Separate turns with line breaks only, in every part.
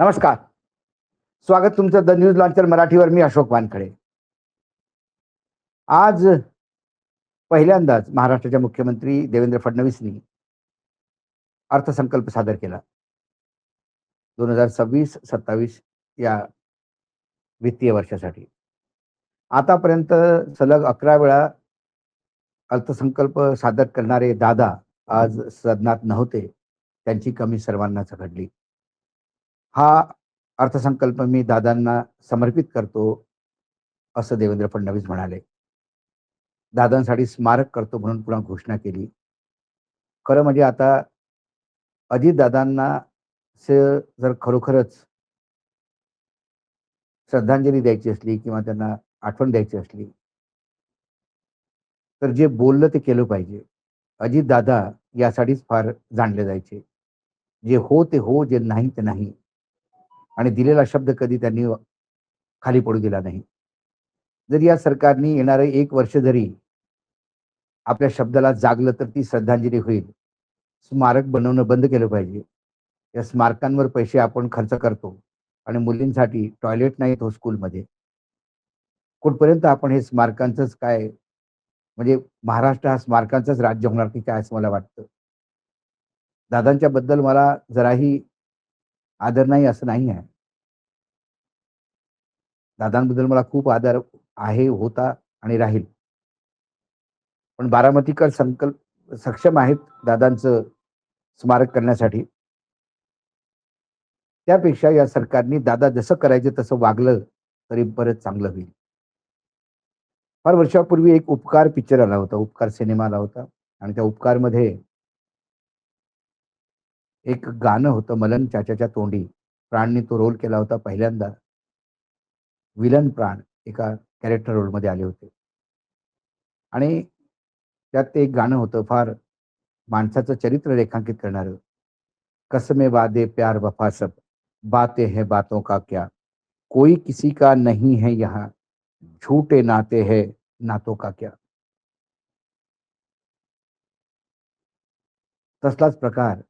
नमस्कार. स्वागत तुमचं द न्यूज लॉन्चर मराठीवर. मी अशोक वानखडे. आज पहिल्यांदाच महाराष्ट्राच्या मुख्यमंत्री देवेंद्र फडणवीसनी अर्थसंकल्प सादर केला. 2026-27 या वित्तीय वर्षासाठी. आतापर्यंत सलग 11 वेळा अर्थसंकल्प सादर करणारे दादा आज सदनात नव्हते. त्यांची कमी सर्वांनाच घडली. हा अर्थसंकल्प मी दादांना समर्पित करतो, असं देवेंद्र फडणवीस म्हणाले. दादांसाठी स्मारक करतो म्हणून पुन्हा घोषणा केली. खरं म्हणजे आता अजितदादांना जर खरोखरच श्रद्धांजली द्यायची असली किंवा त्यांना आठवण द्यायची असली, तर जे बोललं ते केलं पाहिजे. अजितदादा यासाठीच फार जाणले जायचे. जे हो ते हो, जे नाही ते नाही. आणि दिलेला शब्द कधी त्यांनी खाली पडू दिला नाही. जर या सरकारने येणारं 1 वर्ष जरी आपल्या शब्दाला जागलं तर ती श्रद्धांजली होईल. स्मारक बनवणं बंद केलं पाहिजे. या स्मारकांवर पैसे आपण खर्च करतो आणि मुलींसाठी टॉयलेट नाहीत हो स्कूलमध्ये. कुठपर्यंत आपण हे स्मारकांचंच काय, म्हणजे महाराष्ट्र हा स्मारकांचंच राज्य होणार की काय, असं मला वाटतं. दादांच्या बद्दल मला जराही आदर नाही असं नाही आहे. दादांबद्दल मला खूप आदर आहे, होता आणि राहील. पण बारामतीकर सक्षम आहेत दादांचं स्मारक करण्यासाठी. त्यापेक्षा या सरकारने दादा जसं करायचं तसं वागलं तरी बरंच चांगलं होईल. फार वर्षापूर्वी एक उपकार पिक्चर आला होता, उपकार सिनेमा आला होता आणि त्या उपकारमध्ये एक गाणं होतं, मलन चाचाच्या तोंडी. प्राणनी तो रोल केला होता पहिल्यांदा. विलन प्राण एका कॅरेक्टर रोलमध्ये आले होते आणि त्यात ते एक गाणं होतं, फार माणसाचं चरित्र रेखांकित करणारं. कसमे वादे प्यार वफा सब, बातें हैं बातों का क्या, कोई किसी का नहीं है यहाँ, झूठे नाते हैं नातों का क्या. तसलाच प्रकार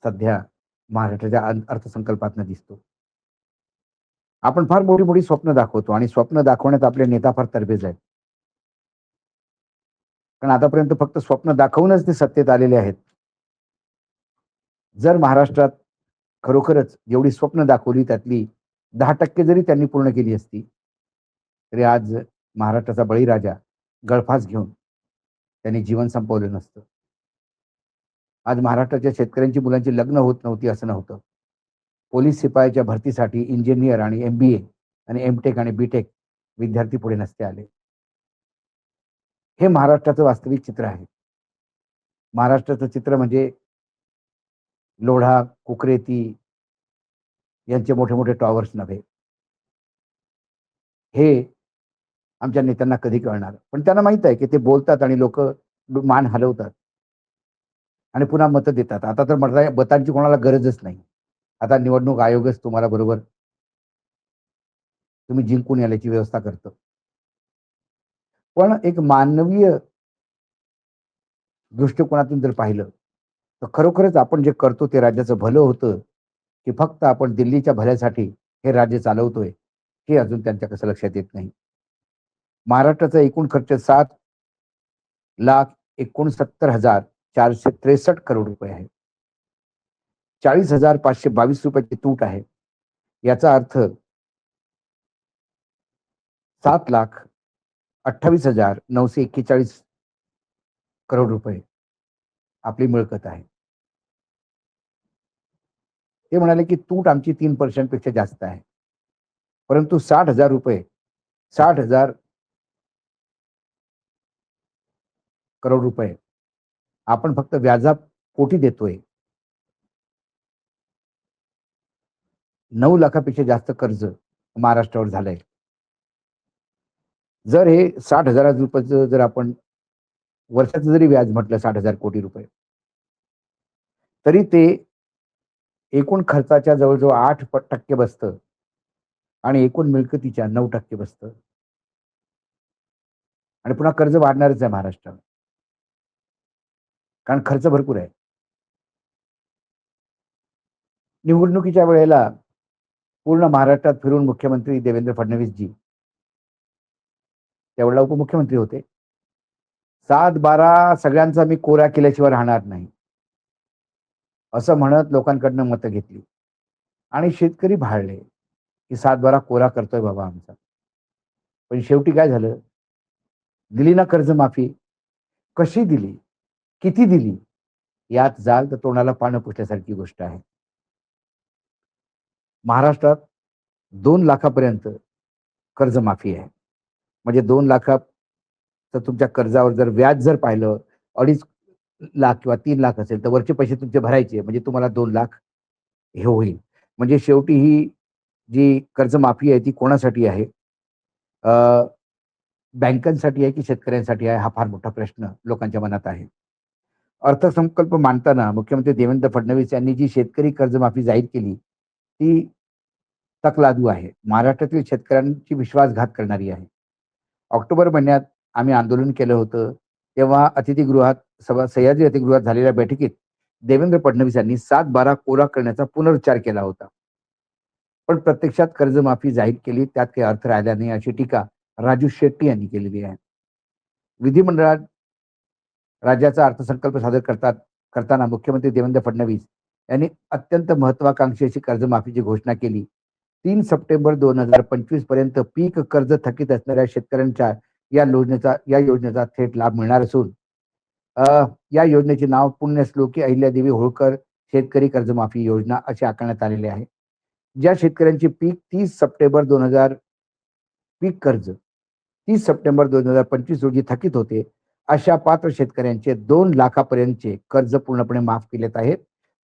सध्या महाराष्ट्राच्या अर्थसंकल्पातनं दिसतो. आपण फार मोठी मोठी स्वप्न दाखवतो आणि स्वप्न दाखवण्यात आपले नेता फार तरबेज आहेत. कारण आतापर्यंत फक्त स्वप्न दाखवूनच ते सत्तेत आलेले आहेत. जर महाराष्ट्रात खरोखरच जेवढी स्वप्न दाखवली त्यातली 10% जरी त्यांनी पूर्ण केली असती, तरी आज महाराष्ट्राचा बळीराजा गळफास घेऊन त्यांनी जीवन संपवलं नसतं. आज महाराष्ट्राच्या शेतकऱ्यांची मुलांची लग्न होत नव्हती असं नव्हतं. पोलीस शिपायाच्या भरतीसाठी इंजिनियर आणि MBA आणि MTech आणि BTech विद्यार्थी पुढे नसते आले. हे महाराष्ट्राचं वास्तविक चित्र आहे. महाराष्ट्राचं चित्र म्हणजे लोढा, कुकरेती यांचे मोठे मोठे टॉवर्स नव्हे. हे आमच्या नेत्यांना कधी कळणार. पण त्यांना माहित आहे की ते बोलतात आणि लोक मान हलवतात आणि पुन्हा मतं देतात. आता तर मतांची कोणाला गरजच नाही. आता निवडणूक आयोगच तुम्हाला बरोबर तुम्ही जिंकून यायची व्यवस्था करतं. पण एक मानवीय दृष्टिकोनातून जर पाहिलं तर खरोखरच आपण जे करतो ते राज्याचं भलं होतं की फक्त आपण दिल्लीच्या भल्यासाठी हे राज्य चालवतोय, हे अजून त्यांच्या कसं लक्षात येत नाही. महाराष्ट्राचा एकूण खर्च 7,69,463 करोड रुपये आहे. 40,522 रुपयाची तूट आहे. याचा अर्थ 7,28,941 करोड रुपये आपली मिळकत आहे. ते म्हणाले की तूट आमची 3% पेक्षा जास्त आहे. परंतु 60,000 रुपये, 60,000 करोड रुपये आपण फक्त व्याजापोटी देतोय. 9 लाखापेक्षा जास्त कर्ज महाराष्ट्रावर झालंय. जर हे 60,000 रुपयाचं जर आपण वर्षाचं जरी व्याज म्हटलं 60,000 कोटी रुपये, तरी ते एकूण खर्चाच्या जवळजवळ 8% बसतं आणि एकूण मिळकतीच्या 9% बसतं. आणि पुन्हा कर्ज वाढणारच आहे महाराष्ट्राला, कारण खर्च भरपूर आहे. निवडणुकीच्या वेळेला पूर्ण महाराष्ट्रात फिरून मुख्यमंत्री देवेंद्र फडणवीसजी त्यावेळेला उपमुख्यमंत्री होते. 7-12 सगळ्यांचा मी कोरा केल्याशिवाय राहणार नाही, असं म्हणत लोकांकडनं मतं घेतली आणि शेतकरी भाळले, की 7-12 कोरा करतोय बाबा आमचा. पण शेवटी काय झालं? दिली ना कर्जमाफी. कशी दिली? किती दिली? यात जाल तर तोंडाला पानं पुसल्यासारखी गोष्ट आहे. महाराष्ट्रात 2 लाखापर्यंत कर्जमाफी आहे. म्हणजे 2 लाखाचं तुमच्या कर्जावर जर व्याज जर पाहिलं 2.5 लाख किंवा 3 लाख असेल, तर वरचे पैसे तुमचे भरायचे म्हणजे तुम्हाला 2 लाख हे होईल. म्हणजे शेवटी ही जी कर्जमाफी आहे ती कोणासाठी आहे? अ, बँकांसाठी आहे की शेतकऱ्यांसाठी आहे? हा फार मोठा प्रश्न लोकांच्या मनात आहे. अर्थसंकल्प मांडताना मुख्यमंत्री देवेंद्र फडणवीस यांनी जी शेतकरी कर्जमाफी जाहीर केली, ती तकलादू आहे. महाराष्ट्रातील शेतकऱ्यांची विश्वासघात करणारी आहे. ऑक्टोबर महिन्यात आम्ही आंदोलन केलं होतं. तेव्हा अतिथीगृहात सह्याद्री अतिथीगृहात झालेल्या बैठकीत देवेंद्र फडणवीस यांनी 7-12 कोरा करण्याचा पुनरुच्चार केला होता. पण प्रत्यक्षात कर्जमाफी जाहीर केली, त्यात काही अर्थ राहिला नाही, अशी टीका राजू शेट्टी यांनी केलेली आहे. विधिमंडळात राज्याचा अर्थसंकल्प सादर करताना मुख्यमंत्री देवेंद्र फडणवीस यांनी अत्यंत महत्वाकांक्षी अशी कर्जमाफीची घोषणा केली. 3 सप्टेंबर 2025 पर्यंत पीक कर्ज थकीत असणाऱ्या शेतकऱ्यांच्या या योजनेचा थेट लाभ मिळणार असून अ, या योजनेचे नाव पुण्यश्लोकी अहिल्यादेवी होळकर शेतकरी कर्जमाफी योजना असे आखण्यात आलेले आहे. ज्या शेतकऱ्यांचे पीक 30 सप्टेंबर 2025 रोजी थकीत होते, अशा पात्र शेतकऱ्यांचे 2 लाखापर्यंतचे कर्ज पूर्णपणे माफ केलेत आहेत.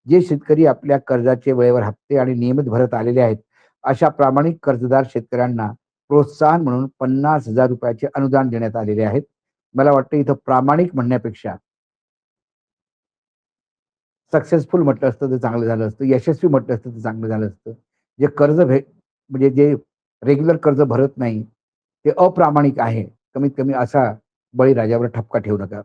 जे शेतकरी आपल्या कर्जाचे वेळेवर हप्ते आणि नियमित भरत आलेले आहेत, अशा प्रामाणिक कर्जदार शेतकऱ्यांना प्रोत्साहन म्हणून ₹50,000 अनुदान देण्यात आलेले आहेत. मला वाटतं इथं प्रामाणिक म्हणण्यापेक्षा सक्सेसफुल म्हटलं असतं तर चांगलं झालं असतं. यशस्वी म्हटलं असतं तर चांगलं झालं असतं. जे म्हणजे जे रेग्युलर कर्ज भरत नाही, ते अप्रामाणिक आहे. कमीत कमी असा बळीराजावर ठपका ठेवू नका.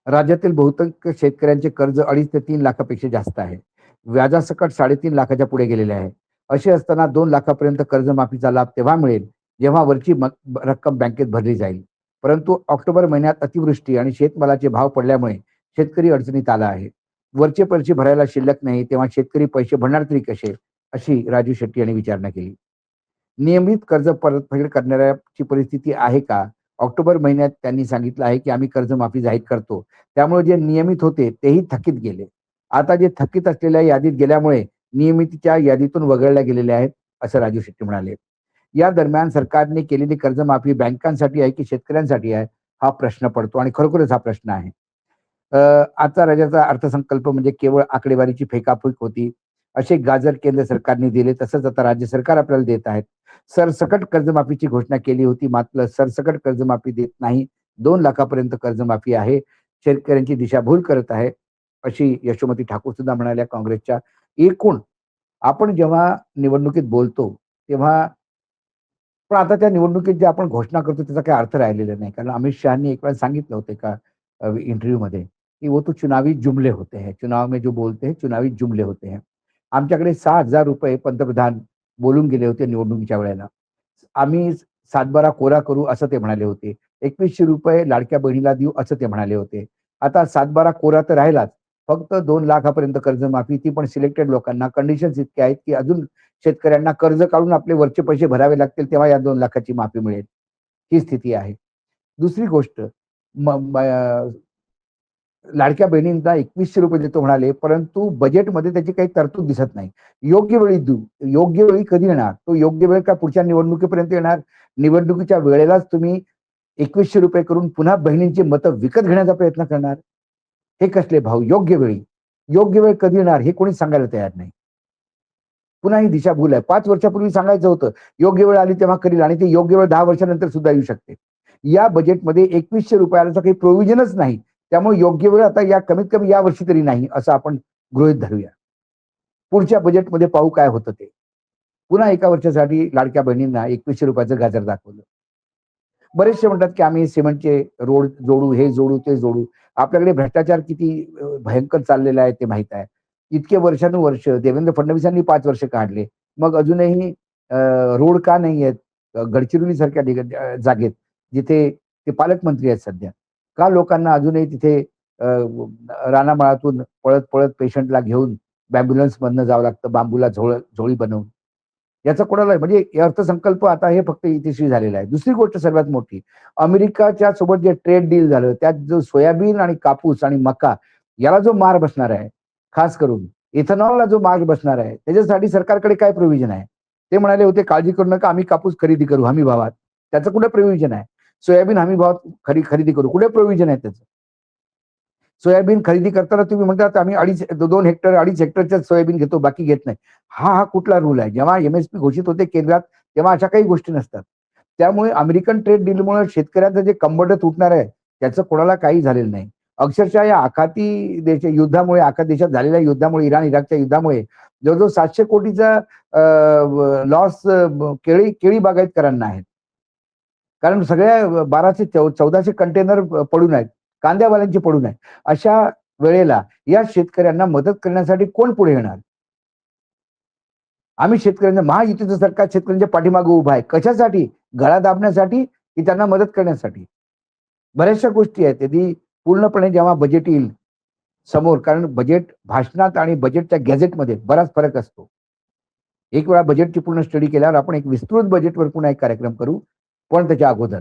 राज्यातील बहुतांश शेतकऱ्यांचे कर्ज 2.5 ते 3 लाखापेक्षा जास्त आहे. व्याजासकट 3.5 लाखाच्या पुढे गेलेले आहे. असे असताना 2 लाखापर्यंत कर्जमाफीचा लाभ तेव्हा मिळेल, जेव्हा वरची रक्कम बँकेत भरली जाईल. परंतु ऑक्टोबर महिन्यात अतिवृष्टी आणि शेतमालाचे भाव पडल्यामुळे शेतकरी अडचणीत आला आहे. वरचे पैसे भरायला शिल्लक नाही, तेव्हा शेतकरी पैसे भरणार तरी कसे? अशी राजू शेट्टी यांनी विचारणा केली. नियमित कर्ज परतफेड करणाऱ्याची परिस्थिती आहे का? ऑक्टोबर महिन्यात त्यांनी सांगितलं आहे, की आम्ही कर्जमाफी जाहीर करतो. त्यामुळे जे नियमित होते तेही थकीत गेले. आता जे थकीत असलेल्या यादीत गेल्यामुळे नियमितीच्या यादीतून वगळल्या गेलेले आहेत, असं राजू शेट्टी म्हणाले. या दरम्यान सरकारने केलेली कर्जमाफी बँकांसाठी आहे की शेतकऱ्यांसाठी आहे? हा प्रश्न पडतो आणि खरोखरच हा प्रश्न आहे. अ, आजचा राज्याचा अर्थसंकल्प म्हणजे केवळ आकडेवारीची फेकाफेक होती. असे गाजर केंद्र सरकारने दिले, तसंच आता राज्य सरकार आपल्याला देत आहेत. सरसकट कर्जमाफीची घोषणा केली होती, मात्र सरसकट कर्जमाफी देत नाही. 2 लाखापर्यंत कर्जमाफी आहे. शेतकऱ्यांची दिशाभूल करत आहे, अशी यशोमती ठाकूर सुद्धा म्हणाल्या काँग्रेसच्या. एकूण आपण जेव्हा निवडणुकीत बोलतो, तेव्हा पण आता त्या निवडणुकीत जे आपण घोषणा करतो त्याचा काही अर्थ राहिलेला नाही. कारण अमित शहानी एक वेळा सांगितलं होतं एका इंटरव्ह्यूमध्ये, की "वो तो चुनावी जुमले होते हैं. चुनाव में जो बोलते हैं, चुनावी जुमले होते हैं." आमच्याकडे ₹6,000 पंतप्रधान बोलून गेले होते निवडणुकीच्या वेळेला. आम्ही 7-12 कोरा करू असं ते म्हणाले होते. ₹2100 लाडक्या बहिणीला देऊ असं ते म्हणाले होते. आता 7-12 कोरा तर राहिलाच. फक्त 2 लाखापर्यंत कर्जमाफी ती पण सिलेक्टेड लोकांना. कंडिशन्स इतक्या आहेत, की अजून शेतकऱ्यांना कर्ज काढून आपले वरचे पैसे भरावे लागतील तेव्हा या 2 लाखाची माफी मिळेल. ही स्थिती आहे. दुसरी गोष्ट म म लाडक्या बहिणींना ₹2100 देतो म्हणाले, परंतु बजेटमध्ये त्याची काही तरतूद दिसत नाही. योग्य वेळी देऊ. योग्य वेळी कधी येणार? तो योग्य वेळ का पुढच्या निवडणुकीपर्यंत येणार? निवडणुकीच्या वेळेलाच तुम्ही ₹2100 करून पुन्हा बहिणींची मतं विकत घेण्याचा प्रयत्न करणार. हे कसले भाव? योग्य वेळी. योग्य वेळ कधी येणार हे कोणीच सांगायला तयार नाही. पुन्हा ही दिशाभूल आहे. 5 वर्षापूर्वी सांगायचं होतं, योग्य वेळ आली तेव्हा करील आणि ती योग्य वेळ 10 वर्षानंतर सुद्धा येऊ शकते. या बजेटमध्ये ₹2100 काही प्रोव्हिजनच नाही. त्यामुळे योग्य वेळ आता या कमीत कमी या वर्षी तरी नाही, असं आपण गृहीत धरूया. पुढच्या बजेटमध्ये पाहू काय होतं ते. पुन्हा एका वर्षासाठी लाडक्या बहिणींना ₹2100 गाजर दाखवलं. बरेचसे म्हणतात, की आम्ही सिमेंटचे रोड जोडू, हे जोडू, ते जोडू. आपल्याकडे भ्रष्टाचार किती भयंकर चाललेला आहे ते माहीत आहे. इतके वर्षानुवर्ष देवेंद्र फडणवीसांनी 5 वर्ष काढले. मग अजूनही रोड का नाही आहेत गडचिरोलीसारख्या जागेत, जिथे ते पालकमंत्री आहेत सध्या. का लोकांना अजूनही तिथे रानामाळातून पळत-पळत पेशंटला घेऊन ॲम्ब्युलन्समधनं जावं लागतं, बांबूला झोळी बनवून. याचा कोणाला म्हणजे हे अर्थसंकल्प आता हे फक्त यशस्वी झालेला आहे. दुसरी गोष्ट सर्वात मोठी, अमेरिकाच्या सोबत जे ट्रेड डील झालं, त्यात जो सोयाबीन आणि कापूस आणि मका याला जो मार बसणार आहे, खास करून इथेनॉलला जो मार बसणार आहे, त्याच्यासाठी सरकारकडे काय प्रोव्हिजन आहे? ते म्हणाले होते, "काळजी करू नका, आम्ही कापूस खरेदी करू हमी भावात." त्याचं कुठे प्रोव्हिजन आहे? सोयाबीन हमी भावात खरेदी करू. कुठे प्रोव्हिजन आहे त्याचं? सोयाबीन खरेदी करताना तुम्ही म्हणतात आम्ही 2 हेक्टर 2.5 हेक्टरच्याच सोयाबीन घेतो, बाकी घेत नाही. हा कुठला रूल आहे? जेव्हा एम-एस-पी घोषित होते केंद्रात, तेव्हा अशा काही गोष्टी नसतात. त्यामुळे अमेरिकन ट्रेड डीलमुळे शेतकऱ्यांचं जे कंबरडं तुटणार आहे, त्याचं कोणाला काही झालेलं नाही. अक्षरशः या आखाती युद्धामुळे, आखात देशात झालेल्या युद्धामुळे, इराण-इराकच्या युद्धामुळे जवळ-जवळ 700 कोटीचा लॉस केळी बागायतकरांना आहे. कारण सगळ्या 1214 कंटेनर पडून आहेत. कांद्यावाल्यांचे पडून आहेत. अशा वेळेला या शेतकऱ्यांना मदत करण्यासाठी कोण पुढे येणार? आम्ही शेतकऱ्यांना महायुतीचं सरकार शेतकऱ्यांच्या पाठीमागे उभं आहे. कशासाठी? गळा दाबण्यासाठी की त्यांना मदत करण्यासाठी? बऱ्याचशा गोष्टी आहेत. त्याची पूर्णपणे जेव्हा बजेट येईल समोर, कारण बजेट भाषणात आणि बजेटच्या गॅझेटमध्ये बराच फरक असतो. एक वेळा बजेटची पूर्ण स्टडी केल्यावर आपण एक विस्तृत बजेटवर पुन्हा एक कार्यक्रम करू. पण त्याच्या अगोदर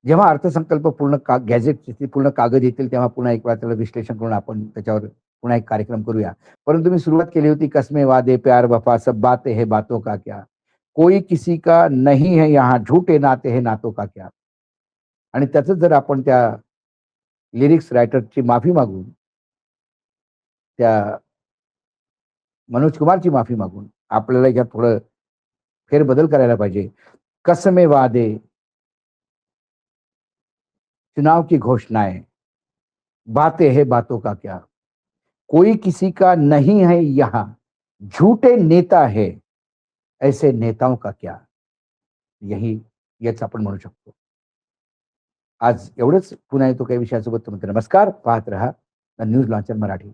जेव्हा अर्थसंकल्प पूर्ण गॅझेट पूर्ण कागद येतील, तेव्हा पुन्हा एक वेळा त्याला विश्लेषण करून आपण त्याच्यावर पुन्हा एक कार्यक्रम करूया. परंतु मी सुरुवात केली होती, कसमे वादे प्यार वफा सब बातें है बातों का क्या, कोई किसी का नहीं है यहाँ झूठे नाते है नातों का क्या. आणि त्याच जर आपण त्या लिरिक्स रायटरची माफी मागून, त्या मनोज कुमारची माफी मागून आपल्याला याच्यात थोडं फेरबदल करायला पाहिजे. कसमे वादे, चुनाव की घोषणाएं, बातें है बातों का क्या, कोई किसी का नहीं है यहाँ, झूठे नेता है, ऐसे नेताओं का क्या. यही याच आपण म्हणू शकतो. आज एवढंच. पुन्हा येतो काही विषयासोबत. नमस्कार. पाहत रहा न्यूज लॉन्चर मराठी.